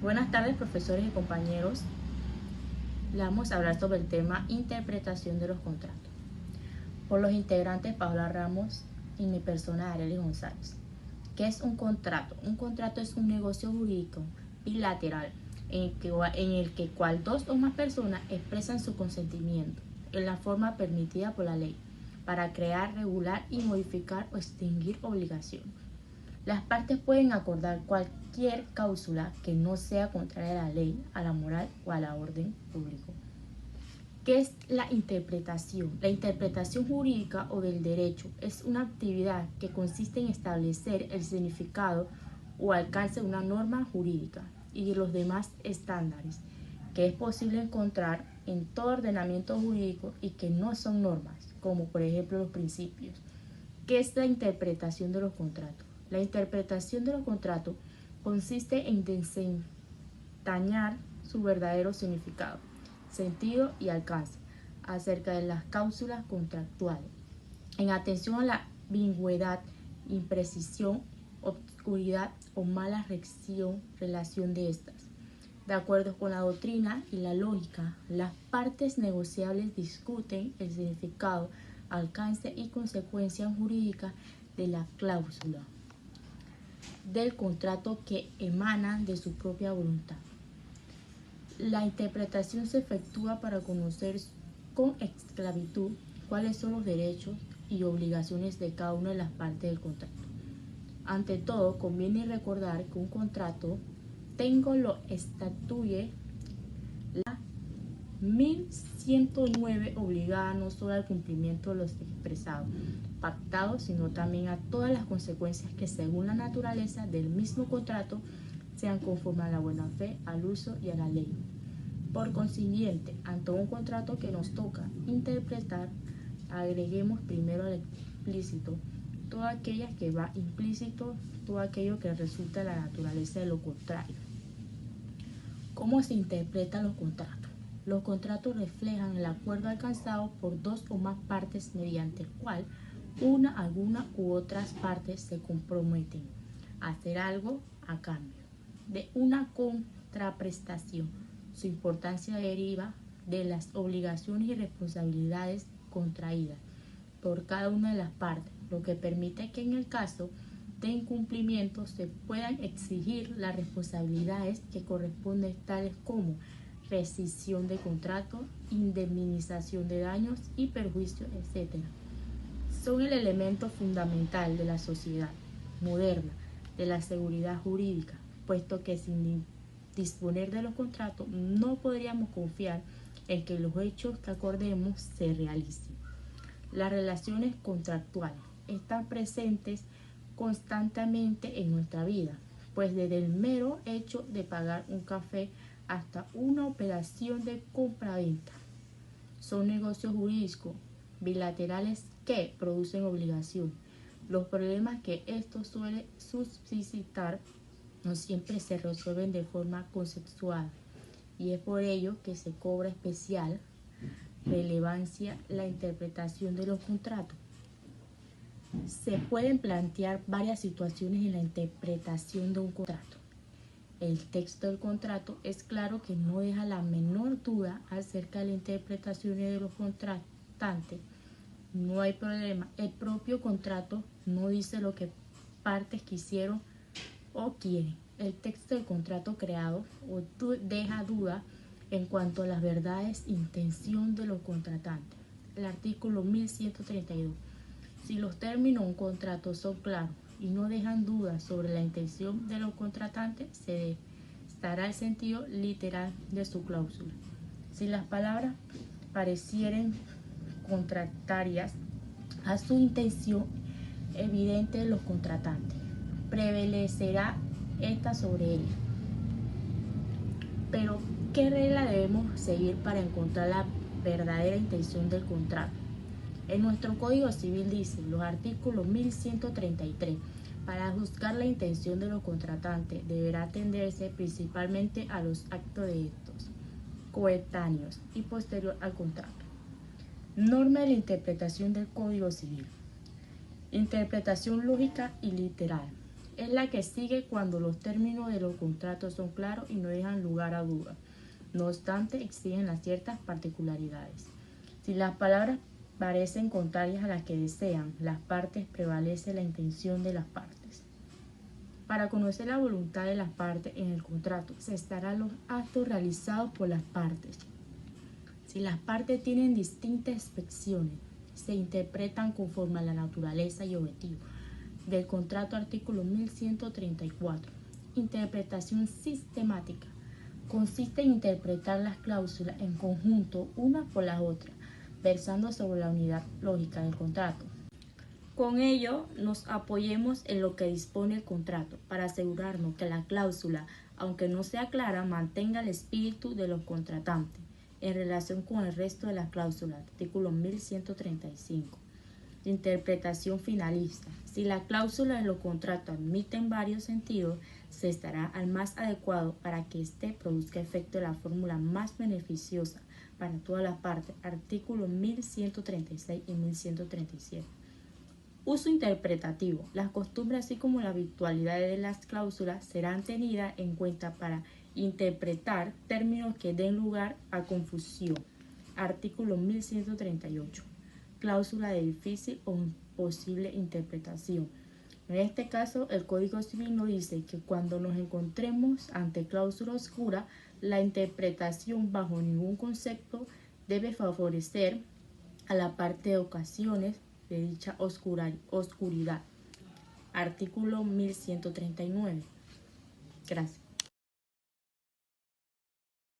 Buenas tardes, profesores y compañeros. Le vamos a hablar sobre el tema interpretación de los contratos. Por los integrantes Paola Ramos y mi persona Arely González. ¿Qué es un contrato? Un contrato es un negocio jurídico bilateral en el que cual dos o más personas expresan su consentimiento en la forma permitida por la ley para crear, regular y modificar o extinguir obligaciones. Las partes pueden acordar cualquier cláusula que no sea contraria a la ley, a la moral o a la orden público. ¿Qué es la interpretación? La interpretación jurídica o del derecho es una actividad que consiste en establecer el significado o alcance de una norma jurídica y de los demás estándares que es posible encontrar en todo ordenamiento jurídico y que no son normas, como por ejemplo los principios. ¿Qué es la interpretación de los contratos? La interpretación de los contratos consiste en desentrañar su verdadero significado, sentido y alcance acerca de las cláusulas contractuales, en atención a la ambigüedad, imprecisión, obscuridad o mala relación de estas. De acuerdo con la doctrina y la lógica, las partes negociables discuten el significado, alcance y consecuencias jurídicas de la cláusula del contrato que emanan de su propia voluntad. La interpretación se efectúa para conocer con exactitud cuáles son los derechos y obligaciones de cada una de las partes del contrato. Ante todo, conviene recordar que un contrato lo estatuye la 1109 obligada no solo al cumplimiento de los expresados, pactados, sino también a todas las consecuencias que según la naturaleza del mismo contrato sean conforme a la buena fe, al uso y a la ley. Por consiguiente, ante un contrato que nos toca interpretar, agreguemos primero al explícito todo aquello que va implícito, todo aquello que resulta de la naturaleza de lo contrario. ¿Cómo se interpretan los contratos? Los contratos reflejan el acuerdo alcanzado por dos o más partes mediante el cual alguna u otras partes se comprometen a hacer algo a cambio de una contraprestación. Su importancia deriva de las obligaciones y responsabilidades contraídas por cada una de las partes, lo que permite que en el caso de incumplimiento se puedan exigir las responsabilidades que corresponden, tales como rescisión de contrato, indemnización de daños y perjuicios, etc. Son el elemento fundamental de la sociedad moderna, de la seguridad jurídica, puesto que sin disponer de los contratos no podríamos confiar en que los hechos que acordemos se realicen. Las relaciones contractuales están presentes constantemente en nuestra vida, pues desde el mero hecho de pagar un café hasta una operación de compra-venta son negocios jurídicos bilaterales que producen obligación. Los problemas que esto suele suscitar no siempre se resuelven de forma consensuada y es por ello que se cobra especial relevancia la interpretación de los contratos. Se pueden plantear varias situaciones en la interpretación de un contrato. El texto del contrato es claro que no deja la menor duda acerca de las interpretaciones de los contratantes. No hay problema. El propio contrato no dice lo que partes quisieron o quieren. El texto del contrato creado deja duda en cuanto a las verdades e intención de los contratantes. El artículo 1132. Si los términos de un contrato son claros y no dejan dudas sobre la intención de los contratantes, se estará el sentido literal de su cláusula. Si las palabras parecieren contrarias a su intención evidente de los contratantes, prevalecerá esta sobre ella. Pero, ¿qué regla debemos seguir para encontrar la verdadera intención del contrato? En nuestro Código Civil dice, los artículos 1133, para juzgar la intención de los contratantes deberá atenderse principalmente a los actos de estos, coetáneos y posterior al contrato. Norma de la interpretación del Código Civil. Interpretación lógica y literal. Es la que sigue cuando los términos de los contratos son claros y no dejan lugar a dudas. No obstante, exigen las ciertas particularidades. Si las palabras parecen contrarias a las que desean las partes, prevalece la intención de las partes. Para conocer la voluntad de las partes en el contrato, se estarán los actos realizados por las partes. Si las partes tienen distintas expresiones, se interpretan conforme a la naturaleza y objetivo del contrato, artículo 1134. Interpretación sistemática. Consiste en interpretar las cláusulas en conjunto unas por las otras, versando sobre la unidad lógica del contrato. Con ello, nos apoyemos en lo que dispone el contrato para asegurarnos que la cláusula, aunque no sea clara, mantenga el espíritu de los contratantes en relación con el resto de las cláusulas, artículo 1135. Interpretación finalista. Si la cláusula de los contratos admiten varios sentidos, se estará al más adecuado para que éste produzca efecto de la fórmula más beneficiosa para todas las partes, artículos 1136 y 1137. Uso interpretativo. Las costumbres así como la habitualidad de las cláusulas serán tenidas en cuenta para interpretar términos que den lugar a confusión. Artículo 1138. Cláusula de difícil o imposible interpretación. En este caso, el Código Civil nos dice que cuando nos encontremos ante cláusula oscura, la interpretación bajo ningún concepto debe favorecer a la parte de ocasiones de dicha oscuridad. Artículo 1139. Gracias.